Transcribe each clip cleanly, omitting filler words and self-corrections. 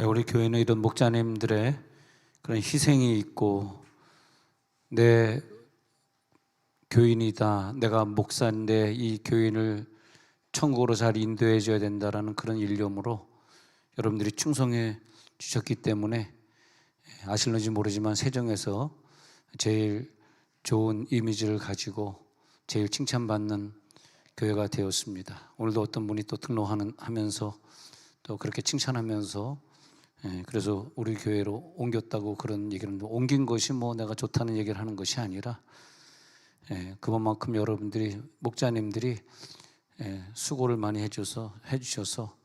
우리 교회는 이런 목자님들의 그런 희생이 있고, 내 교인이다, 내가 목사인데 이 교인을 천국으로 잘 인도해 줘야 된다라는 그런 일념으로 여러분들이 충성해 주셨기 때문에 아실는지 모르지만 세종에서 제일 좋은 이미지를 가지고 제일 칭찬받는 교회가 되었습니다. 오늘도 어떤 분이 또 등록하면서 또 그렇게 칭찬하면서 그래서 우리 교회로 옮겼다고 그런 얘기를 하는데, 옮긴 것이 뭐 내가 좋다는 얘기를 하는 것이 아니라 그만큼 여러분들이 목자님들이 수고를 많이 해주셔서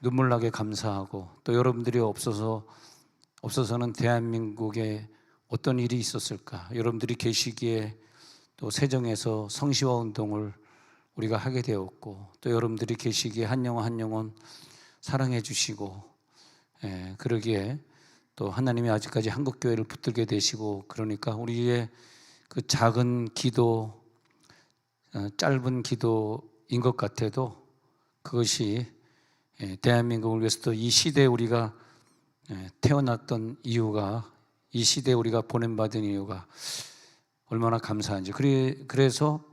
눈물나게 감사하고, 또 여러분들이 없어서는 대한민국에 어떤 일이 있었을까. 여러분들이 계시기에 또 세정에서 성시화 운동을 우리가 하게 되었고, 또 여러분들이 계시기에 한 영혼 한 영혼 사랑해 주시고, 그러기에 또 하나님이 아직까지 한국교회를 붙들게 되시고, 그러니까 우리의 그 작은 기도, 짧은 기도인 것 같아도 그것이 대한민국을 위해서 또 이 시대에 우리가 태어났던 이유가, 이 시대에 우리가 보냄받은 이유가 얼마나 감사한지. 그래서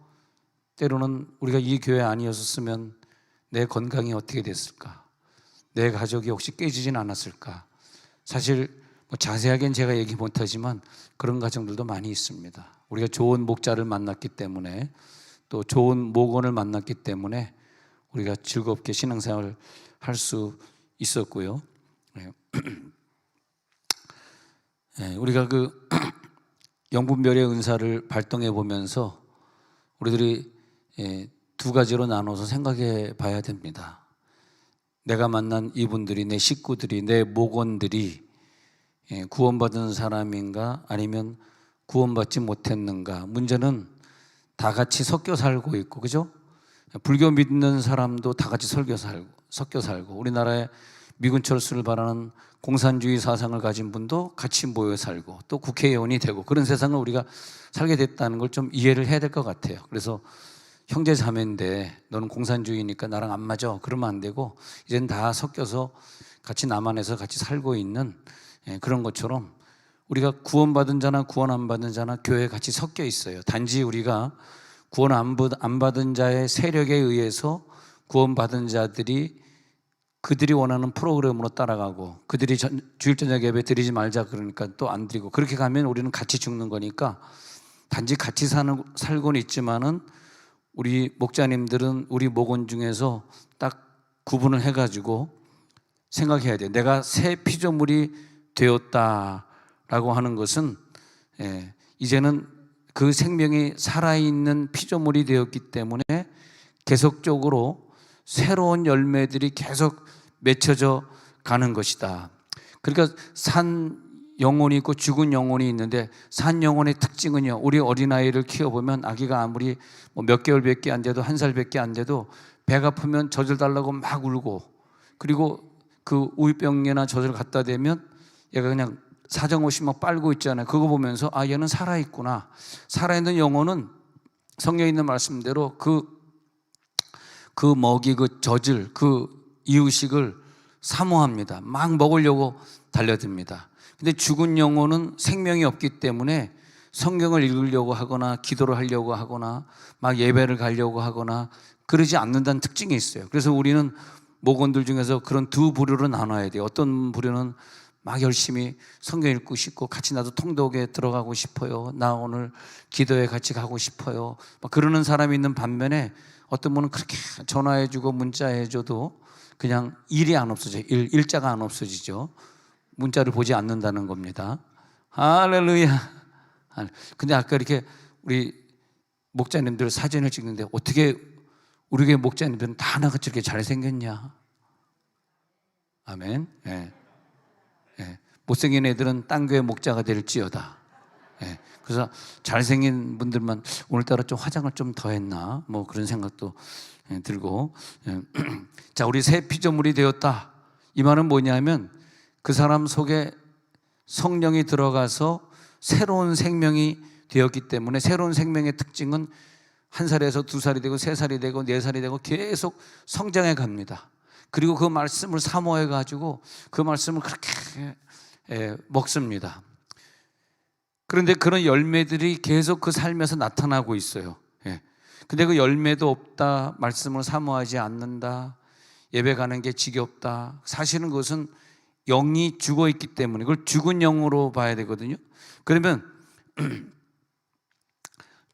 때로는 우리가 이 교회 아니었으면 내 건강이 어떻게 됐을까, 내 가족이 혹시 깨지진 않았을까. 사실 뭐 자세하게는 제가 얘기 못하지만 그런 가정들도 많이 있습니다. 우리가 좋은 목자를 만났기 때문에, 또 좋은 목원을 만났기 때문에 우리가 즐겁게 신앙생활을 할 수 있었고요. 우리가 그 영분별의 은사를 발동해 보면서 우리들이 두 가지로 나눠서 생각해 봐야 됩니다. 내가 만난 이분들이, 내 식구들이, 내 목원들이 구원받은 사람인가 아니면 구원받지 못했는가. 문제는 다 같이 섞여 살고 있고, 그죠? 불교 믿는 사람도 다 같이 섞여 살고, 우리나라에 미군 철수를 바라는 공산주의 사상을 가진 분도 같이 모여 살고, 또 국회의원이 되고, 그런 세상을 우리가 살게 됐다는 걸 좀 이해를 해야 될 것 같아요. 그래서 형제 자매인데 너는 공산주의니까 나랑 안 맞아, 그러면 안 되고, 이제는 다 섞여서 같이 남한에서 같이 살고 있는 그런 것처럼 우리가 구원받은 자나 구원 안 받은 자나 교회에 같이 섞여 있어요. 단지 우리가 구원 안 받은 자의 세력에 의해서 구원받은 자들이 그들이 원하는 프로그램으로 따라가고, 그들이 주일 저녁 예배 드리지 말자 그러니까 또 안 드리고, 그렇게 가면 우리는 같이 죽는 거니까 단지 같이 살고는 있지만은 우리 목자님들은 우리 목원 중에서 딱 구분을 해가지고 생각해야 돼요. 내가 새 피조물이 되었다라고 하는 것은 이제는 그 생명이 살아있는 피조물이 되었기 때문에 계속적으로 새로운 열매들이 계속 맺혀져 가는 것이다. 그러니까 산 영혼이 있고 죽은 영혼이 있는데, 산 영혼의 특징은요, 우리 어린아이를 키워보면 아기가 아무리 몇 개월밖에 안 돼도, 한 살밖에 안 돼도 배가 아프면 젖을 달라고 막 울고, 그리고 그 우유병이나 젖을 갖다 대면 얘가 그냥 사정없이 막 빨고 있잖아요. 그거 보면서 아, 얘는 살아있구나. 살아있는 영혼은 성경에 있는 말씀대로 그 먹이, 그 젖을, 그 이유식을 사모합니다. 막 먹으려고 달려듭니다. 근데 죽은 영혼은 생명이 없기 때문에 성경을 읽으려고 하거나 기도를 하려고 하거나 막 예배를 가려고 하거나 그러지 않는다는 특징이 있어요. 그래서 우리는 목원들 중에서 그런 두 부류로 나눠야 돼요. 어떤 부류는 막 열심히 성경 읽고 싶고, 같이 나도 통독에 들어가고 싶어요, 나 오늘 기도에 같이 가고 싶어요, 막 그러는 사람이 있는 반면에, 어떤 분은 그렇게 전화해주고 문자해줘도 그냥 일이 안 없어져요. 일자가 안 없어지죠. 문자를 보지 않는다는 겁니다. 할렐루야. 근데 아까 이렇게 우리 목자님들 사진을 찍는데 어떻게 우리 교회 목자님들은 다 하나같이 이렇게 잘생겼냐? 아멘. 못생긴 애들은 딴 교회 목자가 될지어다. 그래서 잘생긴 분들만 오늘따라 좀 화장을 좀 더 했나, 뭐 그런 생각도 들고. 자, 우리 새 피조물이 되었다. 이 말은 뭐냐면 그 사람 속에 성령이 들어가서 새로운 생명이 되었기 때문에, 새로운 생명의 특징은 1살에서 2살이 되고 3살이 되고 4살이 되고 계속 성장해 갑니다. 그리고 그 말씀을 사모해 가지고 그 말씀을 그렇게 먹습니다. 그런데 그런 열매들이 계속 그 삶에서 나타나고 있어요. 근데 그 열매도 없다, 말씀을 사모하지 않는다, 예배 가는 게 지겹다. 사실은 그것은 영이 죽어 있기 때문에 그걸 죽은 영으로 봐야 되거든요. 그러면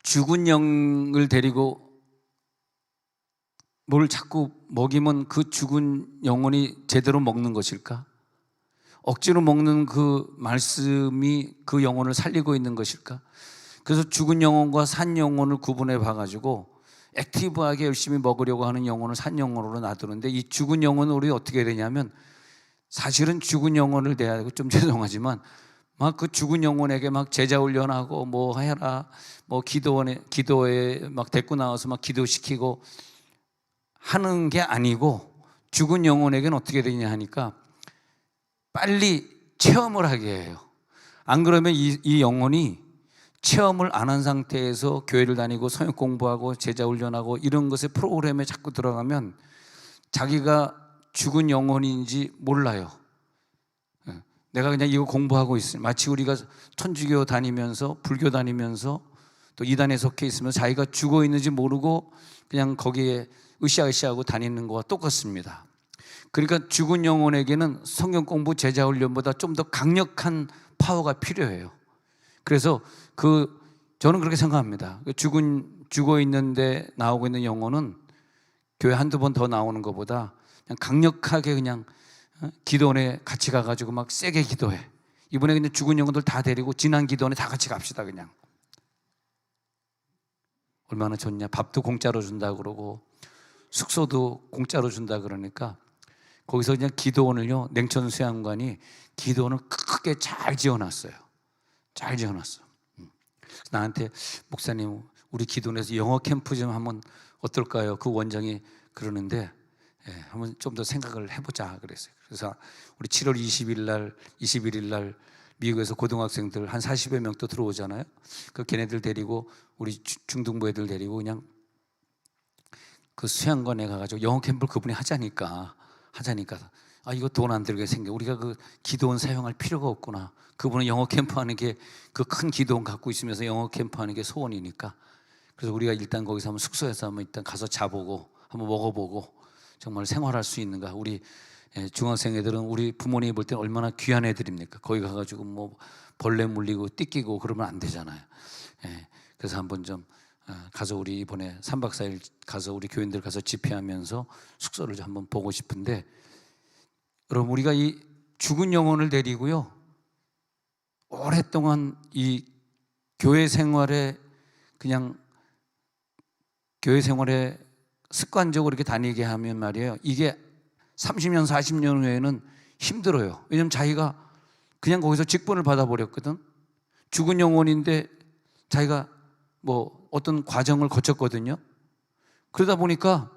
죽은 영을 데리고 뭘 자꾸 먹이면 그 죽은 영혼이 제대로 먹는 것일까? 억지로 먹는 그 말씀이 그 영혼을 살리고 있는 것일까? 그래서 죽은 영혼과 산 영혼을 구분해 봐가지고 액티브하게 열심히 먹으려고 하는 영혼을 산 영혼으로 놔두는데, 이 죽은 영혼은 우리 어떻게 되냐면, 사실은 죽은 영혼을 내야 되고, 좀 죄송하지만 막 그 죽은 영혼에게 막 제자 훈련하고 뭐 해라, 뭐 기도에 막 데리고 나와서 막 기도시키고 하는 게 아니고, 죽은 영혼에게는 어떻게 되냐 하니까 빨리 체험을 하게 해요. 안 그러면 이 영혼이 체험을 안 한 상태에서 교회를 다니고 성역 공부하고 제자 훈련하고 이런 것의 프로그램에 자꾸 들어가면 자기가 죽은 영혼인지 몰라요. 내가 그냥 이거 공부하고 있어요. 마치 우리가 천주교 다니면서 불교 다니면서 또 이단에 속해 있으면 자기가 죽어 있는지 모르고 그냥 거기에 으쌰으쌰하고 다니는 거와 똑같습니다. 그러니까 죽은 영혼에게는 성경 공부 제자 훈련보다 좀 더 강력한 파워가 필요해요. 그래서 저는 그렇게 생각합니다. 죽어 있는데 나오고 있는 영혼은 교회 한두 번 더 나오는 것보다 그냥 강력하게 그냥 기도원에 같이 가가지고 막 세게 기도해. 이번에 그냥 죽은 영혼들 다 데리고 지난 기도원에 다 같이 갑시다. 그냥 얼마나 좋냐. 밥도 공짜로 준다 그러고 숙소도 공짜로 준다 그러니까 거기서 그냥 기도원을요, 냉천 수양관이 기도원을 크게 잘 지어놨어요. 잘 지어놨어. 나한테 목사님 우리 기도원에서 영어 캠프 좀 하면 어떨까요? 그 원장이 그러는데 한번 좀 더 생각을 해보자 그랬어요. 그래서 우리 7월 21일 날 미국에서 고등학생들 한 40여 명 또 들어오잖아요. 그 걔네들 데리고 우리 중등부 애들 데리고 그냥 그 수양관에 가가지고 영어 캠프를 그분이 하자니까 이거 돈 안 들게 생겨. 우리가 그 기도원 사용할 필요가 없구나. 그분은 영어 캠프 하는 게 그 큰 기도원 갖고 있으면서 영어 캠프 하는 게 소원이니까. 그래서 우리가 일단 거기서 한번 숙소에서 한번 일단 가서 자보고 한번 먹어보고 정말 생활할 수 있는가. 우리 중학생 애들은 우리 부모님이 볼 때는 얼마나 귀한 애들입니까? 거기 가가지고 뭐 벌레 물리고 띠끼고 그러면 안 되잖아요. 그래서 한번 좀 가서 우리 이번에 3박 4일 가서 우리 교인들 가서 집회하면서 숙소를 좀 한번 보고 싶은데, 여러분 우리가 이 죽은 영혼을 데리고요 오랫동안 이 교회 생활에 습관적으로 이렇게 다니게 하면 말이에요, 이게 30년 40년 후에는 힘들어요. 왜냐하면 자기가 그냥 거기서 직분을 받아버렸거든. 죽은 영혼인데 자기가 뭐 어떤 과정을 거쳤거든요. 그러다 보니까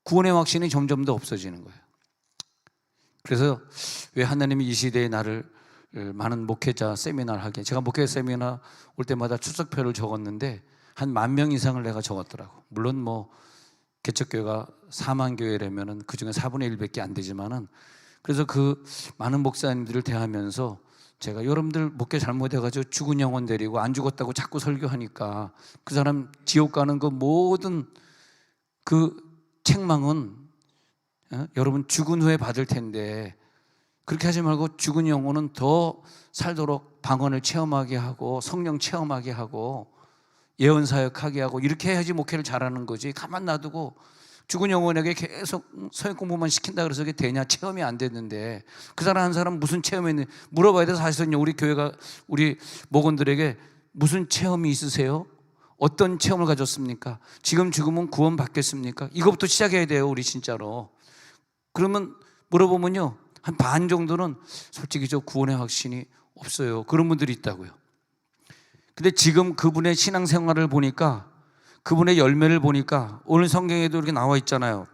구원의 확신이 점점 더 없어지는 거예요. 그래서 왜 하나님이 이 시대에 나를 많은 목회자 세미나를 하게, 제가 목회 세미나 올 때마다 출석표를 적었는데 한 10,000명 이상을 내가 적었더라고. 물론 뭐 개척교회가 4만 교회라면은 그 중에 4분의 1밖에 안 되지만은, 그래서 그 많은 목사님들을 대하면서 제가 여러분들 목회 잘못해가지고 죽은 영혼 데리고 안 죽었다고 자꾸 설교하니까 그 사람 지옥 가는 그 모든 그 책망은 여러분 죽은 후에 받을 텐데, 그렇게 하지 말고 죽은 영혼은 더 살도록 방언을 체험하게 하고 성령 체험하게 하고 예언 사역하게 하고 이렇게 해야지 목회를 잘하는 거지. 가만 놔두고 죽은 영혼에게 계속 성역 공부만 시킨다 그래서 그게 되냐? 체험이 안 됐는데 그 사람 한 사람 무슨 체험이 있는지 물어봐야 돼. 사실은요, 우리 교회가 우리 목원들에게 무슨 체험이 있으세요? 어떤 체험을 가졌습니까? 지금 죽으면 구원 받겠습니까? 이것부터 시작해야 돼요, 우리 진짜로. 그러면 물어보면요, 한 반 정도는 솔직히 저 구원의 확신이 없어요. 그런 분들이 있다고요. 근데 지금 그분의 신앙생활을 보니까, 그분의 열매를 보니까 오늘 성경에도 이렇게 나와 있잖아요.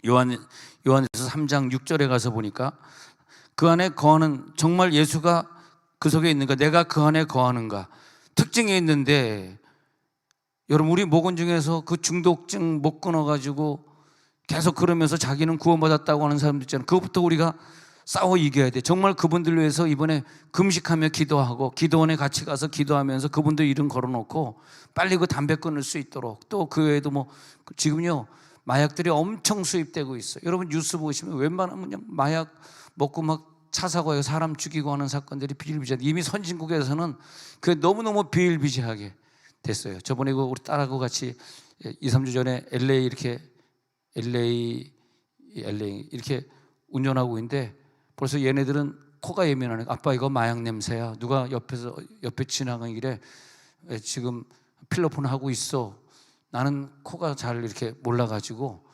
요한에서 3장 6절에 가서 보니까 그 안에 거하는, 정말 예수가 그 속에 있는가, 내가 그 안에 거하는가, 특징이 있는데, 여러분 우리 목원 중에서 그 중독증 못 끊어가지고 계속 그러면서 자기는 구원받았다고 하는 사람들 있잖아요. 그것부터 우리가 싸워 이겨야 돼. 정말 그분들 위해서 이번에 금식하며 기도하고 기도원에 같이 가서 기도하면서 그분들 이름 걸어놓고 빨리 그 담배 끊을 수 있도록, 또 그 외에도 뭐 지금요 마약들이 엄청 수입되고 있어요. 여러분 뉴스 보시면 웬만하면 그냥 마약 먹고 막 차 사고에 사람 죽이고 하는 사건들이 비일비재하게, 이미 선진국에서는 그게 너무너무 비일비재하게 됐어요. 저번에 그 우리 딸하고 같이 2, 3주 전에 LA 이렇게 운전하고 있는데 벌써 얘네들은 코가 예민하네. 아빠 이거 마약 냄새야. 누가 옆에 지나가는 길에 지금 필로폰 하고 있어. 나는 코가 잘 이렇게 몰라가지고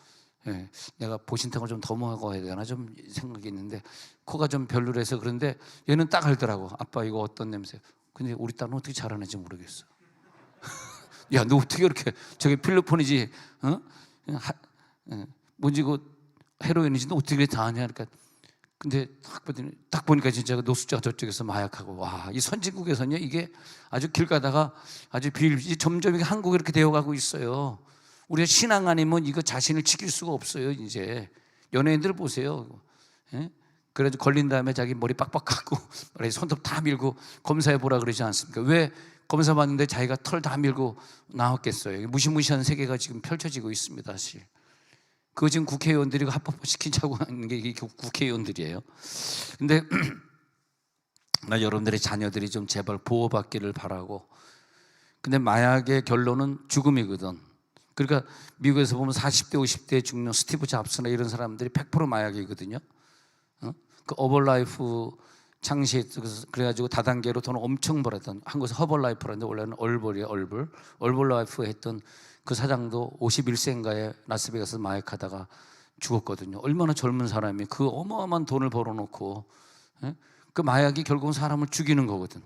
내가 보신탕을 좀 더 먹어야 되나 좀 생각이 있는데 코가 좀 별로라서 그런데 얘는 딱 알더라고. 아빠 이거 어떤 냄새. 근데 우리 딸은 어떻게 잘하는지 모르겠어. 야, 너 어떻게 이렇게 저게 필로폰이지? 뭔지 그 헤로인인지 너 어떻게 다 아냐? 그러니까 근데 딱 보니까 진짜 노숙자가 저쪽에서 마약하고, 와, 이 선진국에서는요 이게 아주 길 가다가 아주 점점 이게 한국이 이렇게 되어가고 있어요. 우리가 신앙 아니면 이거 자신을 지킬 수가 없어요. 이제 연예인들 보세요. 그래도 걸린 다음에 자기 머리 빡빡 깎고 손톱 다 밀고 검사해 보라 그러지 않습니까? 왜 검사 받는데 자기가 털 다 밀고 나왔겠어요? 무시무시한 세계가 지금 펼쳐지고 있습니다. 사실 그거 지금 국회의원들이 합법화시키자고 하는 게 이게 국회의원들이에요. 근데 나 여러분들의 자녀들이 좀 제발 보호받기를 바라고. 근데 마약의 결론은 죽음이거든. 그러니까 미국에서 보면 40대 50대에 죽는 스티브 잡스나 이런 사람들이 100% 마약이거든요. 그 어벌라이프 창시했어. 그래가지고 다단계로 돈을 엄청 벌었던, 한국에서 허벌라이프라는데 원래는 얼벌이에요. 얼벌라이프 했던 그 사장도 51세인가에 라스베가스에서 마약하다가 죽었거든요. 얼마나 젊은 사람이 그 어마어마한 돈을 벌어놓고 그 마약이 결국은 사람을 죽이는 거거든.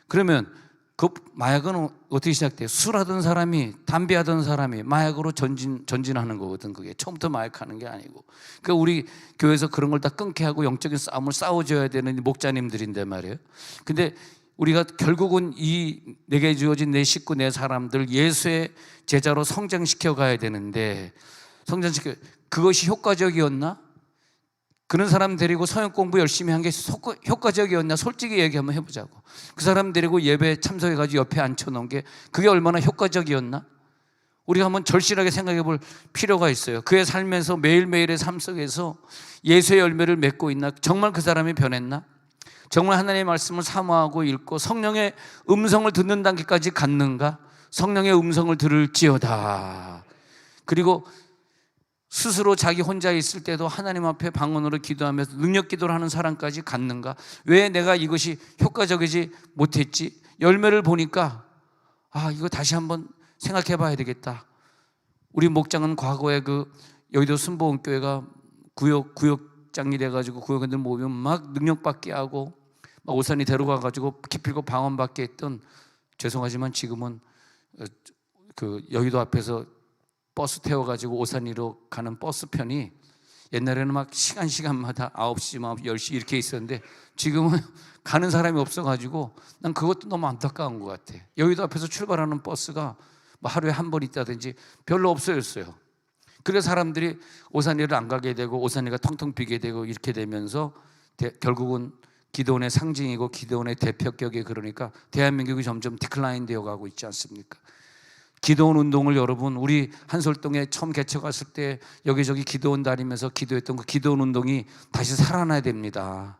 그러면 그 마약은 어떻게 시작돼요? 술하던 사람이, 담배하던 사람이 마약으로 전진하는 거거든. 그게 처음부터 마약하는 게 아니고. 그러니까 우리 교회에서 그런 걸 다 끊게 하고 영적인 싸움을 싸워줘야 되는 목자님들인데 말이에요. 근데 우리가 결국은 이 내게 주어진 내 식구, 내 사람들 예수의 제자로 성장시켜 가야 되는데, 그것이 효과적이었나? 그런 사람 데리고 성역 공부 열심히 한 게 효과적이었나? 솔직히 얘기 한번 해보자고. 그 사람 데리고 예배 참석해가지고 옆에 앉혀놓은 게 그게 얼마나 효과적이었나? 우리가 한번 절실하게 생각해 볼 필요가 있어요. 그의 삶에서 매일매일의 삶 속에서 예수의 열매를 맺고 있나? 정말 그 사람이 변했나? 정말 하나님의 말씀을 사모하고 읽고 성령의 음성을 듣는 단계까지 갔는가? 성령의 음성을 들을지어다. 그리고 스스로 자기 혼자 있을 때도 하나님 앞에 방언으로 기도하면서 능력 기도를 하는 사람까지 갔는가? 왜 내가 이것이 효과적이지 못했지? 열매를 보니까 이거 다시 한번 생각해 봐야 되겠다. 우리 목장은 과거에 그 여의도 순복음교회가 구역장이 돼가지고 구역원들 모이면 막 능력받게 하고 막 오산이 데려가가지고 기필고 방언받게 했던, 죄송하지만 지금은 그 여의도 앞에서 버스 태워가지고 오산리로 가는 버스편이 옛날에는 막 시간마다 9시, 10시 이렇게 있었는데 지금은 가는 사람이 없어가지고 난 그것도 너무 안타까운 것 같아. 여의도 앞에서 출발하는 버스가 뭐 하루에 한 번 있다든지 별로 없어졌어요. 그래서 사람들이 오산리를 안 가게 되고 오산리가 텅텅 비게 되고 이렇게 되면서 결국은 기도원의 상징이고 기도원의 대표격이, 그러니까 대한민국이 점점 디클라인 되어 가고 있지 않습니까? 기도원 운동을 여러분, 우리 한솔동에 처음 개척했을 때 여기저기 기도원 다니면서 기도했던 그 기도원 운동이 다시 살아나야 됩니다.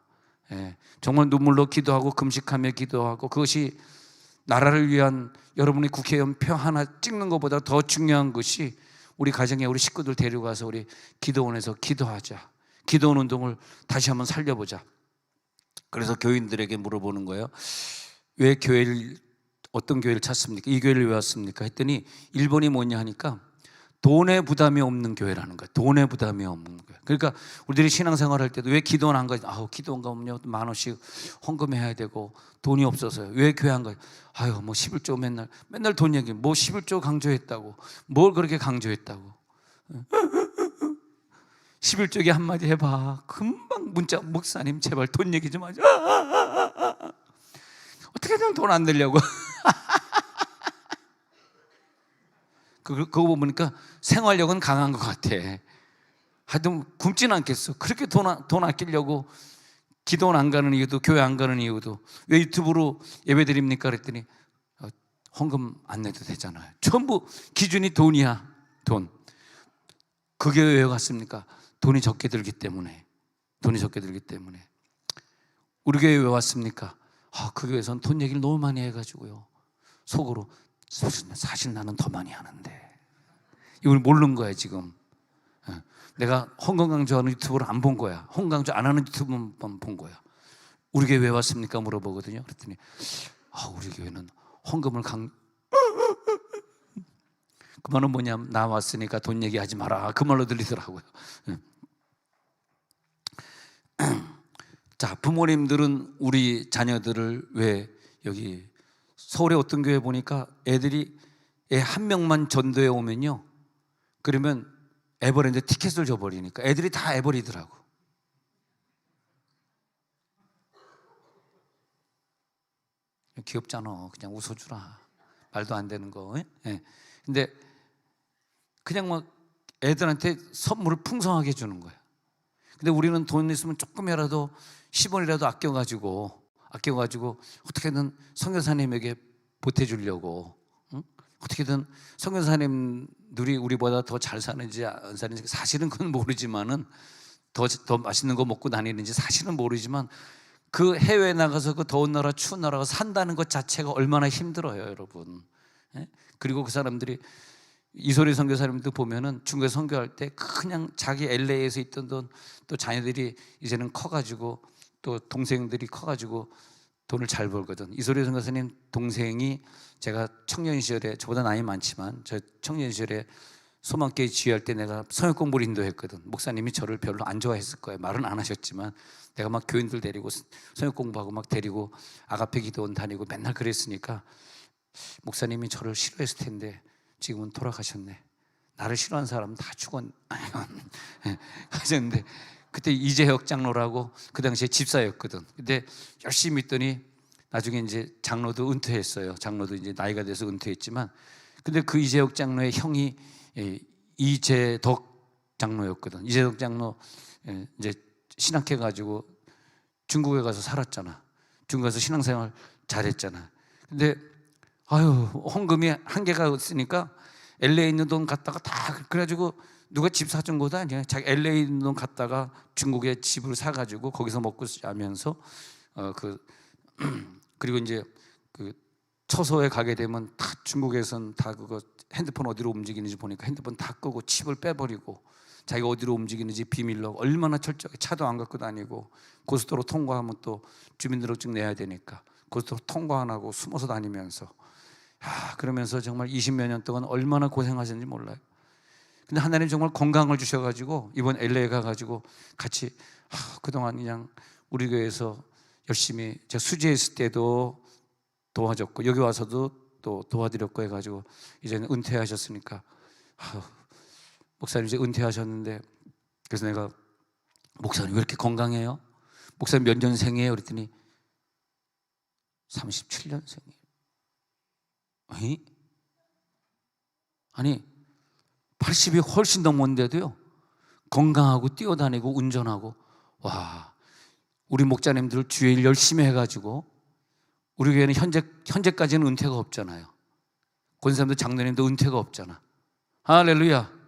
정말 눈물로 기도하고 금식하며 기도하고, 그것이 나라를 위한 여러분의 국회의원 표 하나 찍는 것보다 더 중요한 것이 우리 가정에 우리 식구들 데려가서 우리 기도원에서 기도하자. 기도원 운동을 다시 한번 살려보자. 그래서 교인들에게 물어보는 거예요. 왜 어떤 교회를 찾습니까? 이 교회를 왜 왔습니까? 했더니 1번이 뭐냐 하니까 돈에 부담이 없는 교회라는 거예요. 돈에 부담이 없는 교회. 그러니까 우리들이 신앙생활 할 때도 왜 기도원 안 가지? 기도원 가면요 10,000원씩 헌금해야 되고 돈이 없어서요. 왜 교회 안 가지? 뭐 11조 맨날 돈 얘기. 뭐 11조 강조했다고. 뭘 그렇게 강조했다고. 11조기 한마디 해봐. 금방 문자, 목사님 제발 돈 얘기 좀 하자. 어떻게든 돈 안 내려고. 그거 보니까 생활력은 강한 것 같아. 하여튼 굶지는 않겠어. 그렇게 돈 아끼려고 기도 안 가는 이유도, 교회 안 가는 이유도, 왜 유튜브로 예배 드립니까? 그랬더니 헌금 안 내도 되잖아요. 전부 기준이 돈이야. 돈. 그 교회 왜 갔습니까? 돈이 적게 들기 때문에. 돈이 적게 들기 때문에. 우리 교회 왜 왔습니까? 그 교회에서는 돈 얘기를 너무 많이 해가지고요, 속으로 사실 나는 더 많이 하는데. 이걸 모르는 거야 지금. 내가 헌금 강조하는 유튜브를 안 본 거야. 헌금 강조 안 하는 유튜브만 본 거야. 우리 교회 왜 왔습니까? 물어보거든요. 그랬더니 우리 교회는 헌금을 그 말은 뭐냐면, 나 왔으니까 돈 얘기하지 마라, 그 말로 들리더라고요. 자, 부모님들은 우리 자녀들을 왜, 여기 서울의 어떤 교회 보니까 애들이 애 한 명만 전도에 오면요, 그러면 에버랜드 티켓을 줘버리니까 애들이 다 에버리더라고. 귀엽잖아. 그냥 웃어주라. 말도 안 되는 거. 예. 근데 그냥 막 애들한테 선물을 풍성하게 주는 거야. 근데 우리는 돈 있으면 조금이라도 10원이라도 아껴가지고 어떻게든 선교사님에게 보태주려고, 어떻게든 선교사님들이 우리보다 더 잘 사는지 안 사는지 사실은 그건 모르지만은, 더 맛있는 거 먹고 다니는지 사실은 모르지만, 그 해외에 나가서 그 더운 나라 추운 나라가 산다는 것 자체가 얼마나 힘들어요, 여러분. 그리고 그 사람들이, 이소리 선교사님도 보면은 중국에 선교할 때 그냥 자기 LA에서 있던 돈, 또 자녀들이 이제는 커가지고, 또 동생들이 커가지고 돈을 잘 벌거든. 이소리 선교사님 동생이, 제가 청년 시절에, 저보다 나이 많지만 저 청년 시절에 소망교회 지휘할 때 내가 성역 공부를 인도했거든. 목사님이 저를 별로 안 좋아했을 거예요. 말은 안 하셨지만 내가 막 교인들 데리고 성역 공부하고 막 데리고 아가페 기도원 다니고 맨날 그랬으니까 목사님이 저를 싫어했을 텐데 지금은 돌아가셨네. 나를 싫어하는 사람은 다 죽었네. 하셨는데, 그때 이재혁 장로라고 그 당시에 집사였거든. 근데 열심히 믿더니 나중에 이제 장로도 은퇴했어요. 장로도 이제 나이가 돼서 은퇴했지만, 근데 그 이재혁 장로의 형이 이재덕 장로였거든. 이재덕 장로 이제 신학해가지고 중국에 가서 살았잖아. 중국에 가서 신앙생활 잘했잖아. 근데 헌금이 한계가 있으니까 LA에 있는 돈 갖다가 다, 그래가지고 누가 집 사준 것도 아니야. 자기 LA에 있는 돈 갖다가 중국에 집을 사가지고 거기서 먹고 자면서 그리고 이제 그 처소에 가게 되면 다 중국에선 다 그거 핸드폰 어디로 움직이는지 보니까 핸드폰 다 끄고 칩을 빼버리고, 자기가 어디로 움직이는지 비밀로 얼마나 철저하게, 차도 안 갖고 다니고, 고속도로 통과하면 또 주민등록증 내야 되니까 고속도로 통과 안 하고 숨어서 다니면서, 그러면서 정말 20몇 년 동안 얼마나 고생하셨는지 몰라요. 근데 하나님 정말 건강을 주셔가지고 이번 LA 가가지고 같이 그동안 그냥 우리 교회에서 열심히, 제가 수지했을 때도 도와줬고 여기 와서도 또 도와드렸고 해가지고 이제는 은퇴하셨으니까, 목사님 이제 은퇴하셨는데, 그래서 내가, 목사님 왜 이렇게 건강해요? 목사님 몇 년생이에요? 그랬더니 37년생이에요. 아니 80이 훨씬 넘었는데도요 건강하고 뛰어다니고 운전하고. 와, 우리 목자님들 주의 일 열심히 해가지고, 우리 교회는 현재까지는 은퇴가 없잖아요. 권사님도 장로님도 은퇴가 없잖아. 할렐루야.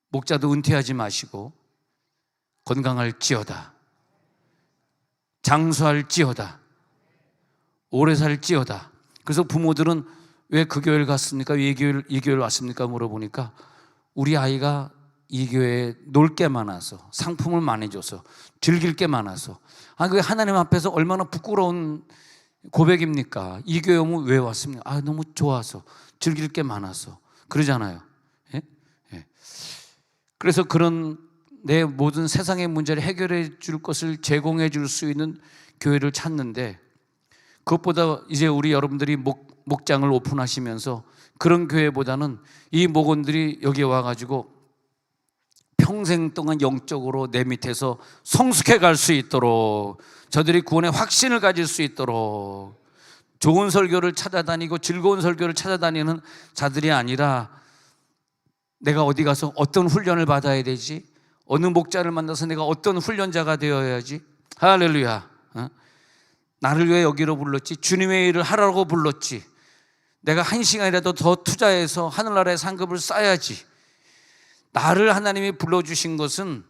목자도 은퇴하지 마시고 건강할지어다, 장수할지어다, 오래 살지어다. 그래서 부모들은 왜 그 교회를 갔습니까? 왜 이 교회를 왔습니까? 물어보니까 우리 아이가 이 교회에 놀 게 많아서, 상품을 많이 줘서, 즐길 게 많아서. 그게 하나님 앞에서 얼마나 부끄러운 고백입니까? 이 교회 오면 왜 왔습니까? 너무 좋아서, 즐길 게 많아서 그러잖아요. 예? 예. 그래서 그런 내 모든 세상의 문제를 해결해 줄 것을 제공해 줄 수 있는 교회를 찾는데, 그것보다 이제 우리 여러분들이 목장을 오픈하시면서 그런 교회보다는 이 목원들이 여기 와가지고 평생 동안 영적으로 내 밑에서 성숙해 갈 수 있도록, 저들이 구원의 확신을 가질 수 있도록 좋은 설교를 찾아다니고 즐거운 설교를 찾아다니는 자들이 아니라 내가 어디 가서 어떤 훈련을 받아야 되지? 어느 목자를 만나서 내가 어떤 훈련자가 되어야지? 할렐루야. 나를 왜 여기로 불렀지? 주님의 일을 하라고 불렀지. 내가 1시간이라도 더 투자해서 하늘나라의 상급을 쌓아야지. 나를 하나님이 불러주신 것은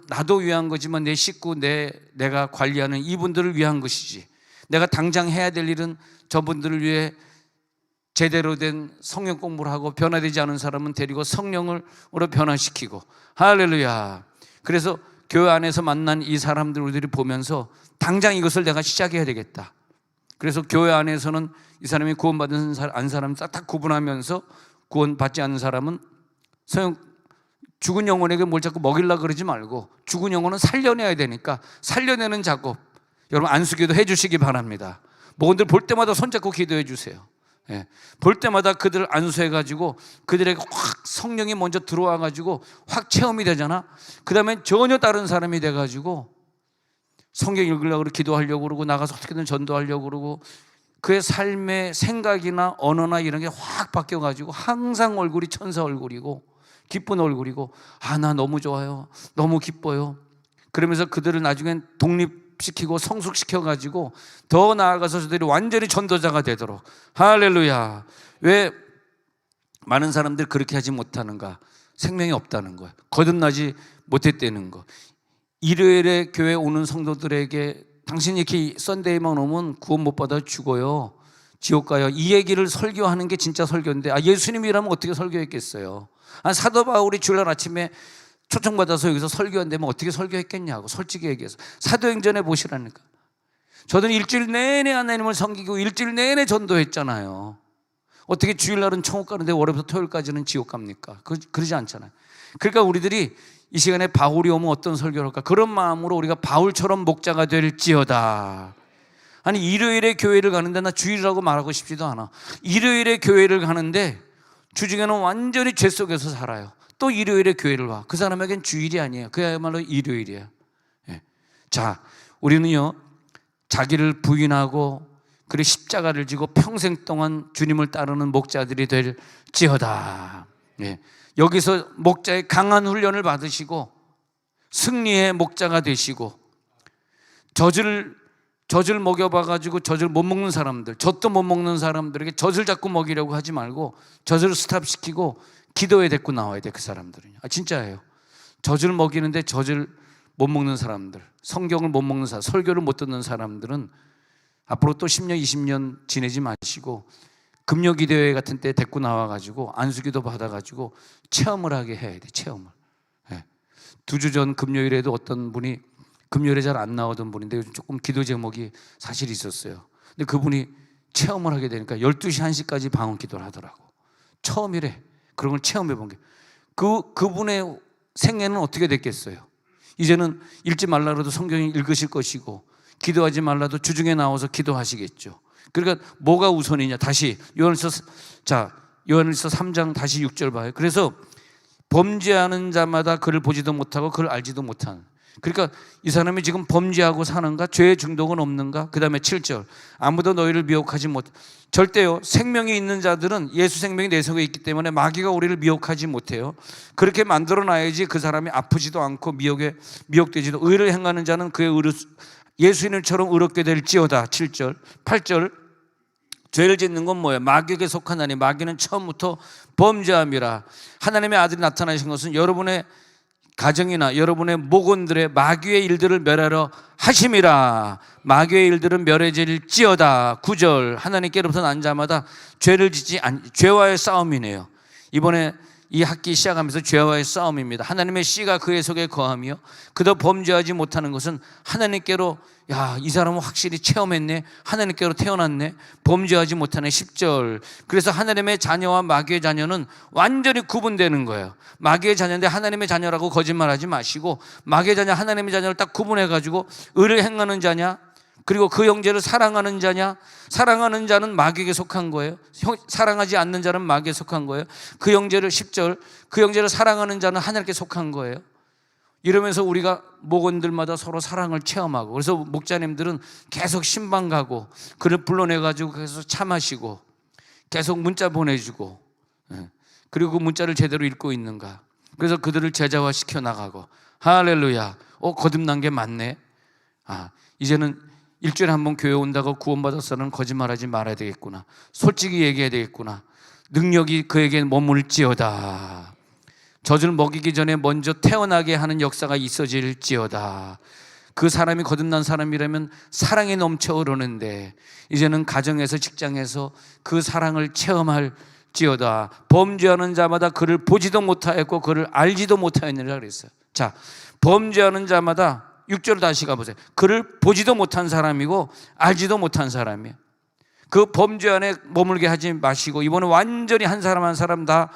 나도 위한 거지만 내 식구, 내가 관리하는 이분들을 위한 것이지. 내가 당장 해야 될 일은 저분들을 위해 제대로 된 성령 공부를 하고 변화되지 않은 사람은 데리고 성령으로 변화시키고. 할렐루야. 그래서 교회 안에서 만난 이 사람들 우리들이 보면서 당장 이것을 내가 시작해야 되겠다. 그래서 교회 안에서는 이 사람이 구원받은 사람 딱 구분하면서 구원받지 않는 사람은 죽은 영혼에게 뭘 자꾸 먹이려고 그러지 말고 죽은 영혼은 살려내야 되니까 살려내는 작업 여러분 안수기도 해주시기 바랍니다. 목원들 볼 때마다 손잡고 기도해 주세요. 예. 볼 때마다 그들을 안수해가지고 그들에게 확 성령이 먼저 들어와가지고 확 체험이 되잖아. 그 다음에 전혀 다른 사람이 돼가지고 성경 읽으려고 그러고 기도하려고 그러고 나가서 어떻게든 전도하려고 그러고 그의 삶의 생각이나 언어나 이런 게 확 바뀌어가지고 항상 얼굴이 천사 얼굴이고 기쁜 얼굴이고 나 너무 좋아요, 너무 기뻐요. 그러면서 그들을 나중엔 독립시키고 성숙시켜가지고 더 나아가서 저들이 완전히 전도자가 되도록. 할렐루야. 왜 많은 사람들이 그렇게 하지 못하는가? 생명이 없다는 거예요. 거듭나지 못했다는 거. 일요일에 교회 오는 성도들에게 당신이 이렇게 썬데이만 오면 구원 못 받아 죽어요, 지옥 가요, 이 얘기를 설교하는 게 진짜 설교인데 예수님이라면 어떻게 설교했겠어요? 사도 바울이 주일날 아침에 초청받아서 여기서 설교한다면 어떻게 설교했겠냐고. 솔직히 얘기해서 사도행전에 보시라니까. 저는 일주일 내내 하나님을 섬기고 일주일 내내 전도했잖아요. 어떻게 주일날은 천국 가는데 월요일부터 토요일까지는 지옥 갑니까? 그러지 않잖아요. 그러니까 우리들이 이 시간에 바울이 오면 어떤 설교를 할까? 그런 마음으로 우리가 바울처럼 목자가 될지어다. 아니 일요일에 교회를 가는데 나 주일이라고 말하고 싶지도 않아. 일요일에 교회를 가는데 주중에는 완전히 죄 속에서 살아요. 또 일요일에 교회를 와. 그 사람에겐 주일이 아니에요. 그야말로 일요일이에요. 예. 자, 우리는요 자기를 부인하고 그리고 십자가를 지고 평생 동안 주님을 따르는 목자들이 될지어다. 예. 여기서 목자의 강한 훈련을 받으시고 승리의 목자가 되시고 젖을 먹여봐가지고 젖을 못 먹는 사람들, 젖도 못 먹는 사람들에게 젖을 자꾸 먹이려고 하지 말고 젖을 스탑시키고 기도에 데리고 나와야 돼. 그 사람들은요. 진짜예요. 젖을 먹이는데 젖을 못 먹는 사람들, 성경을 못 먹는 사람, 설교를 못 듣는 사람들은 앞으로 또 10년, 20년 지내지 마시고 금요기도회 같은 때 데리고 나와가지고 안수기도 받아가지고 체험을 하게 해야 돼. 체험을. 2주 전 금요일에도 어떤 분이 금요일에 잘 안 나오던 분인데 요즘 조금 기도 제목이 사실 있었어요. 근데 그분이 체험을 하게 되니까 12시, 1시까지 방언 기도를 하더라고. 처음이래. 그런 걸 체험해 본 게. 그분의 생애는 어떻게 됐겠어요? 이제는 읽지 말라도 성경을 읽으실 것이고 기도하지 말라도 주중에 나와서 기도하시겠죠. 그러니까 뭐가 우선이냐? 다시 요한일서 3장 다시 6절 봐요. 그래서 범죄하는 자마다 그를 보지도 못하고 그를 알지도 못하는. 그러니까 이 사람이 지금 범죄하고 사는가? 죄의 중독은 없는가? 그 다음에 7절 아무도 너희를 미혹하지 못. 절대요. 생명이 있는 자들은 예수 생명이 내 속에 있기 때문에 마귀가 우리를 미혹하지 못해요. 그렇게 만들어놔야지 그 사람이 아프지도 않고 미혹되지도. 의를 행하는 자는 그의 의를 예수님처럼 의롭게 될지어다. 7절 8절 죄를 짓는 건 뭐예요? 마귀에게 속하나니 마귀는 처음부터 범죄함이라. 하나님의 아들이 나타나신 것은 여러분의 가정이나 여러분의 목원들의 마귀의 일들을 멸하려 하심이라. 마귀의 일들은 멸해질지어다. 9절 하나님께로부터 난 자마다 죄를 짓지 죄와의 싸움이네요. 이번에 이 학기 시작하면서 죄와의 싸움입니다. 하나님의 씨가 그의 속에 거하며 그도 범죄하지 못하는 것은 하나님께로 이 사람은 확실히 체험했네. 하나님께로 태어났네. 범죄하지 못하네. 10절 그래서 하나님의 자녀와 마귀의 자녀는 완전히 구분되는 거예요. 마귀의 자녀인데 하나님의 자녀라고 거짓말하지 마시고 마귀의 자녀, 하나님의 자녀를 딱 구분해가지고 의를 행하는 자냐 그리고 그 형제를 사랑하는 자냐. 사랑하는 자는 마귀에게 속한 거예요. 사랑하지 않는 자는 마귀에 속한 거예요. 그 형제를 10절 그 형제를 사랑하는 자는 하나님께 속한 거예요. 이러면서 우리가 목원들마다 서로 사랑을 체험하고 그래서 목자님들은 계속 신방 가고 그를 불러내가지고 계속 차 마시고 계속 문자 보내주고 그리고 그 문자를 제대로 읽고 있는가. 그래서 그들을 제자화시켜 나가고. 할렐루야. 거듭난 게 맞네. 이제는 일주일에 한 번 교회 온다고 구원받았어는 거짓말하지 말아야 되겠구나. 솔직히 얘기해야 되겠구나. 능력이 그에게 머물지어다. 젖을 먹이기 전에 먼저 태어나게 하는 역사가 있어질지어다. 그 사람이 거듭난 사람이라면 사랑이 넘쳐 흐르는데 이제는 가정에서 직장에서 그 사랑을 체험할지어다. 범죄하는 자마다 그를 보지도 못하였고 그를 알지도 못하였느니라 그랬어요. 자, 범죄하는 자마다 6절 다시 가보세요. 그를 보지도 못한 사람이고 알지도 못한 사람이에요. 그 범죄 안에 머물게 하지 마시고 이번에 완전히 한 사람 한 사람 다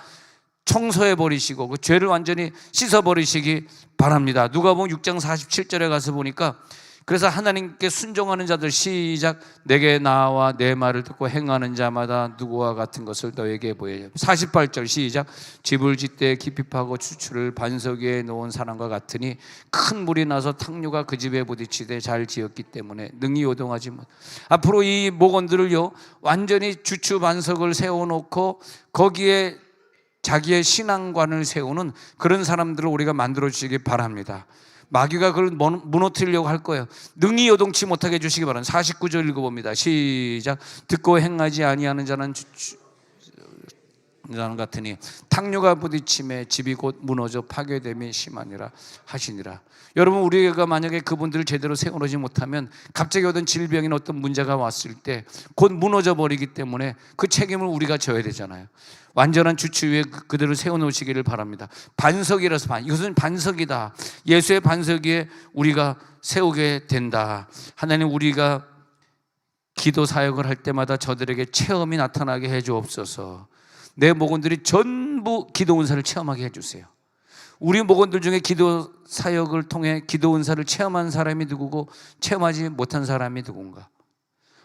청소해 버리시고 그 죄를 완전히 씻어 버리시기 바랍니다. 누가복음 6장 47절에 가서 보니까 그래서 하나님께 순종하는 자들 시작. 내게 나와 내 말을 듣고 행하는 자마다 누구와 같은 것을 너에게 보여요. 48절 시작. 집을 짓되 깊이 파고 추출을 반석 위에 놓은 사람과 같으니 큰 물이 나서 탕류가 그 집에 부딪히되 잘 지었기 때문에 능히 요동하지 못. 앞으로 이 목원들을요 완전히 주추 반석을 세워놓고 거기에 자기의 신앙관을 세우는 그런 사람들을 우리가 만들어 주시기 바랍니다. 마귀가 그걸 무너뜨리려고 할 거예요. 능히 요동치 못하게 해주시기 바랍니다. 49절 읽어봅니다. 시작. 듣고 행하지 아니하는 자는 자는 같으니 탕류가 부딪힘에 집이 곧 무너져 파괴됨이 심하니라 하시니라. 여러분, 우리가 만약에 그분들을 제대로 세워놓지 못하면 갑자기 어떤 질병이나 어떤 문제가 왔을 때 곧 무너져 버리기 때문에 그 책임을 우리가 져야 되잖아요. 완전한 주추 위에 그들을 세워놓으시기를 바랍니다. 반석이라서 이것은 반석이다. 예수의 반석 위에 우리가 세우게 된다. 하나님, 우리가 기도 사역을 할 때마다 저들에게 체험이 나타나게 해주옵소서. 내 목원들이 전부 기도 은사를 체험하게 해주세요. 우리 목원들 중에 기도 사역을 통해 기도 은사를 체험한 사람이 누구고 체험하지 못한 사람이 누군가.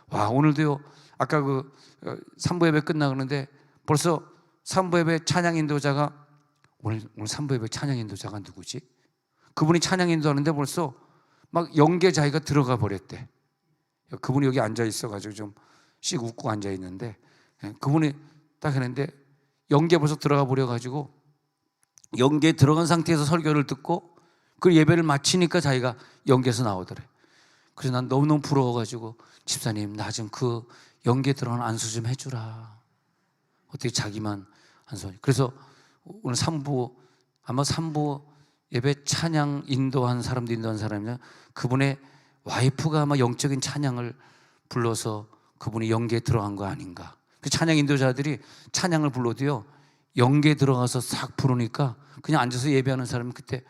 와, 오늘도요, 아까 그 3부 예배 끝나가는데 벌써 3부 예배 찬양 인도자가 오늘 3부 예배 찬양 인도자가 누구지? 그분이 찬양 인도하는데 벌써 막 연계 자기가 들어가 버렸대. 그분이 여기 앉아 있어가지고 좀 씩 웃고 앉아 있는데 그분이 딱 했는데 연계 벌써 들어가 버려가지고 연계에 들어간 상태에서 설교를 듣고 그 예배를 마치니까 자기가 연계에서 나오더래. 그래서 난 너무너무 부러워가지고 집사님 나 좀 그 연계에 들어간 안수 좀 해주라. 어떻게 자기만 안수. 그래서 오늘 3부 아마 3부 예배 찬양 인도한 사람도 인도한 사람이냐 그분의 와이프가 아마 영적인 찬양을 불러서 그분이 연계에 들어간 거 아닌가. 그 찬양 인도자들이 찬양을 불러도요 연계에 들어가서 싹 부르니까 그냥 앉아서 예배하는 사람은 그때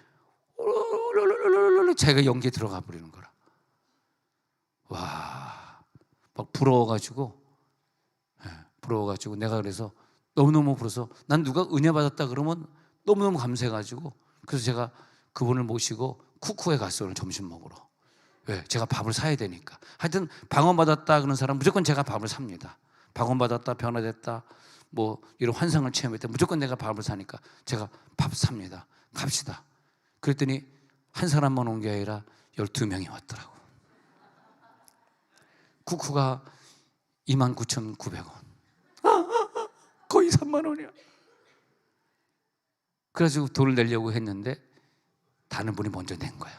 자기가 연계에 들어가 버리는 거라. 와, 막 부러워가지고 내가 그래서 너무너무 부러워서 난 누가 은혜 받았다 그러면 너무너무 감사해가지고 그래서 제가 그분을 모시고 쿠쿠에 갔어요. 오늘 점심 먹으러. 왜? 제가 밥을 사야 되니까. 하여튼 방언받았다 그런 사람 무조건 제가 밥을 삽니다. 방언받았다, 변화됐다, 뭐 이런 환상을 체험했다 무조건 내가 밥을 사니까 제가 밥 삽니다. 갑시다. 그랬더니 한 사람만 온 게 아니라 12명이 왔더라고. 쿠쿠가 29,900원. 거의 3만 원이야. 그래가지고 돈을 내려고 했는데 다른 분이 먼저 낸 거야.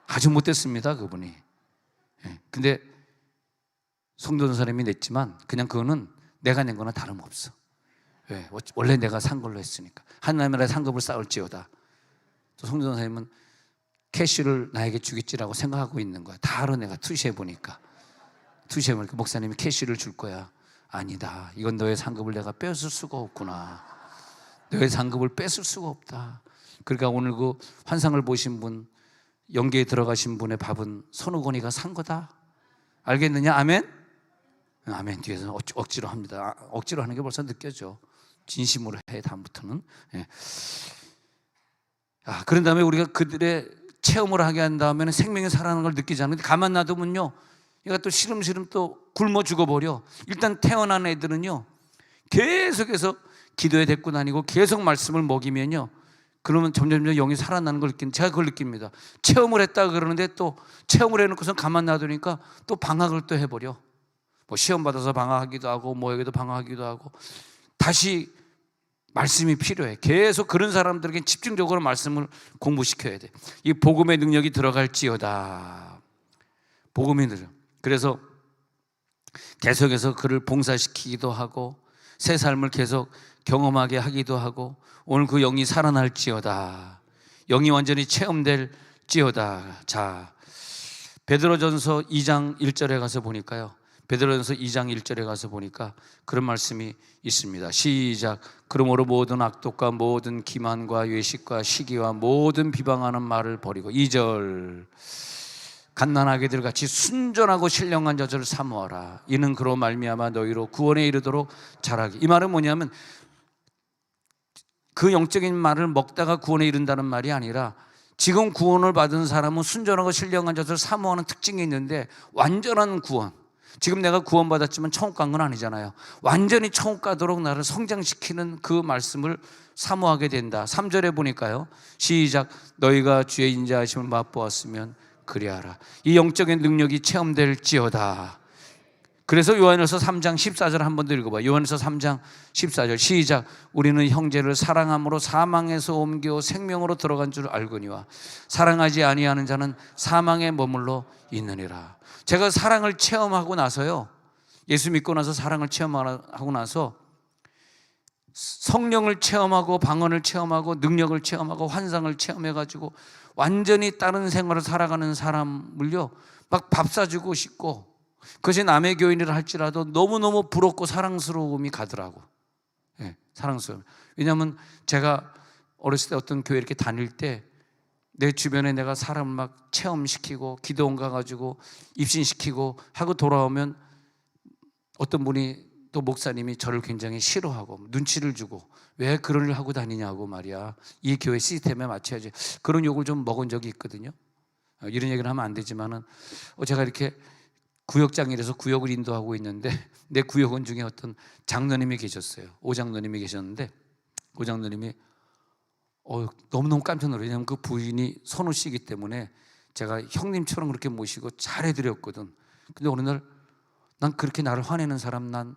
아주 못됐습니다, 그분이. 근데 송도는 사람이 냈지만 그냥 그거는 내가 낸 거나 다름없어. 왜? 원래 내가 산 걸로 했으니까. 하나님의 상급을 쌓을지어다. 또 송도는 사람은 캐시를 나에게 주겠지라고 생각하고 있는 거야. 다 알아. 내가 투시해보니까 목사님이 캐시를 줄 거야. 아니다. 이건 너의 상급을 내가 뺏을 수가 없구나. 너의 상급을 뺏을 수가 없다. 그러니까 오늘 그 환상을 보신 분, 연계에 들어가신 분의 밥은 선우건이가 산 거다. 알겠느냐? 아멘? 아멘. 뒤에서 억지로 합니다. 억지로 하는 게 벌써 느껴져. 진심으로 해, 다음부터는. 그런 다음에 우리가 그들의 체험을 하게 한 다음에는 생명이 살아나는 걸 느끼지 않는데 가만 놔두면요, 얘가 또 시름시름 또 굶어 죽어버려. 일단 태어난 애들은요, 계속해서 기도에 데리고 다니고 계속 말씀을 먹이면요, 그러면 점점 영이 살아나는 걸 느끼는, 제가 그걸 느낍니다. 체험을 했다 그러는데 또 체험을 해놓고선 가만 놔두니까 또 방학을 또 해버려. 뭐 시험 받아서 방학하기도 하고 뭐 여기도 방학하기도 하고 다시 말씀이 필요해. 계속 그런 사람들에게 집중적으로 말씀을 공부시켜야 돼. 이 복음의 능력이 들어갈지어다. 복음이 들어. 그래서 계속해서 그를 봉사시키기도 하고 새 삶을 계속 경험하게 하기도 하고 오늘 그 영이 살아날지어다. 영이 완전히 체험될지어다. 자, 베드로전서 2장 1절에 가서 보니까요. 베드로전서 2장 1절에 가서 보니까 그런 말씀이 있습니다. 시작. 그러므로 모든 악독과 모든 기만과 외식과 시기와 모든 비방하는 말을 버리고 2절. 갓난아기들 같이 순전하고 신령한 자들을 사모하라. 이는 그로 말미암아 너희로 구원에 이르도록 자라기. 이 말은 뭐냐면 그 영적인 말을 먹다가 구원에 이른다는 말이 아니라 지금 구원을 받은 사람은 순전하고 신령한 자들을 사모하는 특징이 있는데 완전한 구원, 지금 내가 구원받았지만 천국 간 건 아니잖아요. 완전히 천국 가도록 나를 성장시키는 그 말씀을 사모하게 된다. 3절에 보니까요. 시작. 너희가 주의 인자하심을 맛보았으면 그리하라. 이 영적인 능력이 체험될지어다. 그래서 요한일서 3장 14절 한 번 더 읽어봐요. 요한일서 3장 14절 시작. 우리는 형제를 사랑함으로 사망에서 옮겨 생명으로 들어간 줄 알거니와 사랑하지 아니하는 자는 사망에 머물러 있느니라. 제가 사랑을 체험하고 나서요, 예수 믿고 나서 사랑을 체험하고 나서 성령을 체험하고 방언을 체험하고 능력을 체험하고 환상을 체험해가지고 완전히 다른 생활을 살아가는 사람을요 막 밥 사주고 싶고, 그것이 남의 교인이라 할지라도 너무너무 부럽고 사랑스러움이 가더라고. 예, 사랑스러움. 왜냐하면 제가 어렸을 때 어떤 교회 이렇게 다닐 때 내 주변에 내가 사람을 막 체험시키고 기도원 가가지고 입신시키고 하고 돌아오면 어떤 분이 또 목사님이 저를 굉장히 싫어하고 눈치를 주고 왜 그런 일을 하고 다니냐고 말이야. 이 교회 시스템에 맞춰야지. 그런 욕을 좀 먹은 적이 있거든요. 이런 얘기를 하면 안 되지만은 제가 이렇게 구역장이라서 구역을 인도하고 있는데 내 구역원 중에 어떤 장로님이 계셨어요. 오장로님이 계셨는데 오장로님이 너무너무 깜짝 놀라요. 왜냐하면 그 부인이 선우 씨이기 때문에 제가 형님처럼 그렇게 모시고 잘해드렸거든. 근데 어느 날 난 그렇게 나를 화내는 사람, 난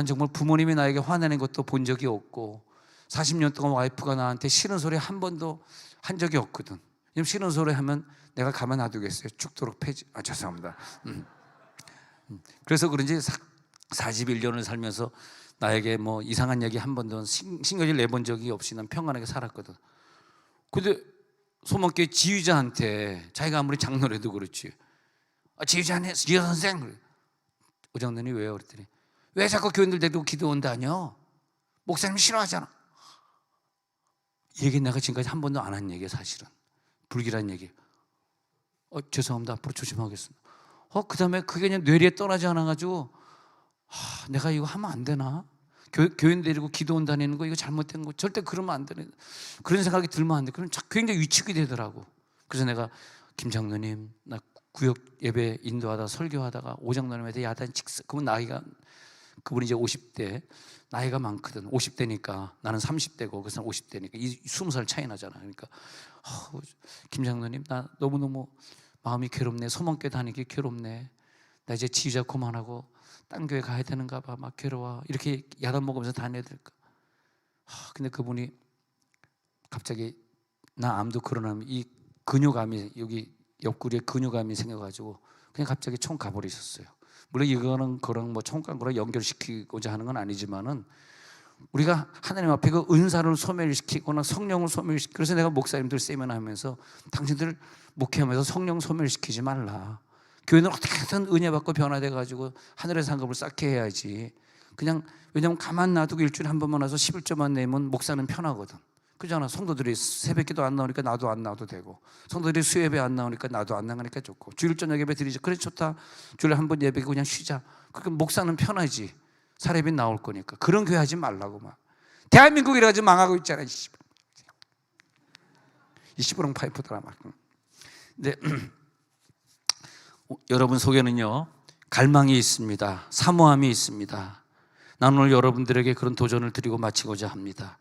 정말 부모님이 나에게 화내는 것도 본 적이 없고 40년 동안 와이프가 나한테 싫은 소리 한 번도 한 적이 없거든. 왜냐면 싫은 소리 하면 내가 가만 놔두겠어요. 죽도록 패지. 죄송합니다. 그래서 그런지 41년을 살면서 나에게 뭐 이상한 얘기 한 번도 신경질 내본 적이 없이 난 평안하게 살았거든. 근데 소망교회 지휘자한테 자기가 아무리 장로라도 그렇지, 지휘자네, 지휘자 선생, 그래. 오장로님 왜요? 그랬더니 왜 자꾸 교인들 데리고 기도원 다녀? 목사님 싫어하잖아. 이 얘기 내가 지금까지 한 번도 안 한 얘기야. 사실은 불길한 얘기. 죄송합니다. 앞으로 조심하겠습니다. 그 다음에 그게 그냥 뇌리에 떠나지 않아가지고 내가 이거 하면 안 되나? 교인 데리고 기도원 다니는 거 이거 잘못된 거 절대 그러면 안 되네. 그런 생각이 들면 안 돼. 그럼 굉장히 위축이 되더라고. 그래서 내가 김 장로님, 나 구역 예배 인도하다 설교하다가 오장로님한테 야단 직스. 그분이 이제 50대, 나이가 많거든. 50대니까 나는 30대고 그 사람 50대니까 20살 차이 나잖아. 그러니까 김 장로님, 나 너무너무 마음이 괴롭네. 소망교회 다니기 괴롭네. 나 이제 지휘자 그만하고 딴 교회 가야 되는가 봐. 막 괴로워. 이렇게 야단 먹으면서 다녀야 될까? 근데 그분이 갑자기 나 암도 그러나면 이 근육암이 여기 옆구리에 근육암이 생겨가지고 그냥 갑자기 총 가버리셨어요. 물론 이거는 그런 뭐 총간 거랑 연결시키고자 하는 건 아니지만은 우리가 하나님 앞에 그 은사를 소멸시키거나 성령을 소멸시키고, 그래서 내가 목사님들 세미나하면서 당신들 목회하면서 성령 소멸시키지 말라. 교회는 어떻게든 은혜 받고 변화돼가지고 하늘의 상급을 쌓게 해야지. 그냥 왜냐면 가만 놔두고 일주일에 한 번만 와서 11조만 내면 목사는 편하거든. 그잖아. 성도들이 새벽기도 안 나오니까 나도 안 나와도 되고, 성도들이 수예배 안 나오니까 나도 안 나가니까 좋고, 주일 저녁 예배 드리지. 그래 좋다. 주일에 한 번 예배 그냥 쉬자. 그러니까 목사는 편하지. 사례비 나올 거니까. 그런 교회 하지 말라고. 막 대한민국 이래가지고 망하고 있잖아. 이 시부렁 파이프더라 막. 근데 여러분 속에는요 갈망이 있습니다. 사모함이 있습니다. 나는 오늘 여러분들에게 그런 도전을 드리고 마치고자 합니다.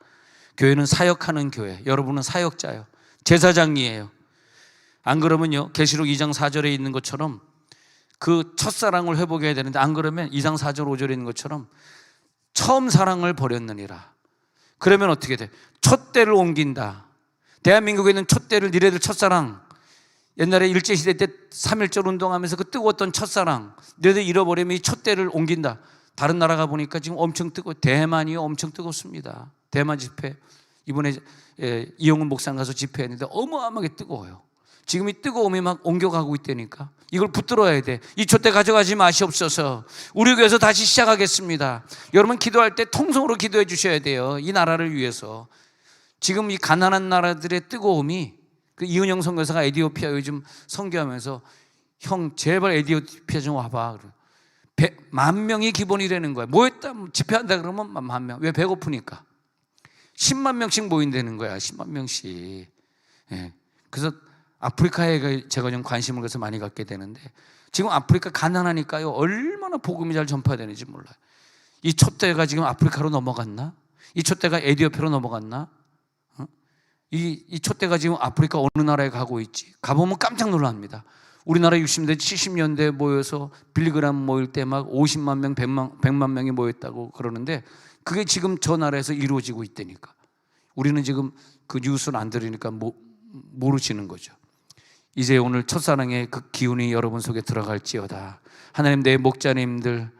교회는 사역하는 교회, 여러분은 사역자예요. 제사장이에요. 안 그러면요 계시록 2장 4절에 있는 것처럼 그 첫사랑을 회복해야 되는데, 안 그러면 2장 4절 5절에 있는 것처럼 처음 사랑을 버렸느니라. 그러면 어떻게 돼? 촛대를 옮긴다. 대한민국에 있는 촛대를, 니네들 첫사랑, 옛날에 일제시대 때 3.1절 운동하면서 그 뜨거웠던 첫사랑, 너희들 잃어버리면 이 촛대를 옮긴다. 다른 나라가 보니까 지금 엄청 뜨거워. 대만이 엄청 뜨겁습니다. 대만 집회, 이번에 이용훈 목사님 가서 집회했는데 어마어마하게 뜨거워요. 지금 이 뜨거움이 막 옮겨가고 있다니까. 이걸 붙들어야 돼. 이 촛대 가져가지 마시옵소서. 우리 교회에서 다시 시작하겠습니다. 여러분 기도할 때 통성으로 기도해 주셔야 돼요. 이 나라를 위해서. 지금 이 가난한 나라들의 뜨거움이, 그 이은영 선교사가 에티오피아 요즘 선교하면서, 형 제발 에티오피아 좀 와봐. 10,000명이 기본이 되는 거야. 모였다 집회한다 그러면 10,000명. 왜? 배고프니까. 10만 명씩 모인다는 거야. 10만 명씩. 예. 그래서 아프리카에 제가 좀 관심을 가서 많이 갖게 되는데, 지금 아프리카 가난하니까요, 얼마나 복음이 잘 전파되는지 몰라요. 이 촛대가 지금 아프리카로 넘어갔나? 이 촛대가 에티오피아로 넘어갔나? 이 촛대가 지금 아프리카 어느 나라에 가고 있지? 가보면 깜짝 놀랍니다. 우리나라 60년대 70년대 모여서 빌리그람 모일 때 막 50만 명 100만 명이 모였다고 그러는데, 그게 지금 저 나라에서 이루어지고 있다니까. 우리는 지금 그 뉴스를 안 들으니까 모르시는 거죠. 이제 오늘 첫사랑의 그 기운이 여러분 속에 들어갈지어다. 하나님, 내 목자님들,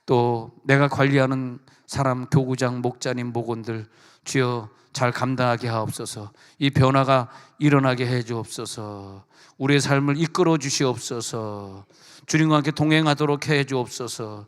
또 내가 관리하는 사람, 교구장, 목자님, 목원들, 주여 잘 감당하게 하옵소서. 이 변화가 일어나게 해 주옵소서. 우리의 삶을 이끌어 주시옵소서. 주님과 함께 동행하도록 해 주옵소서.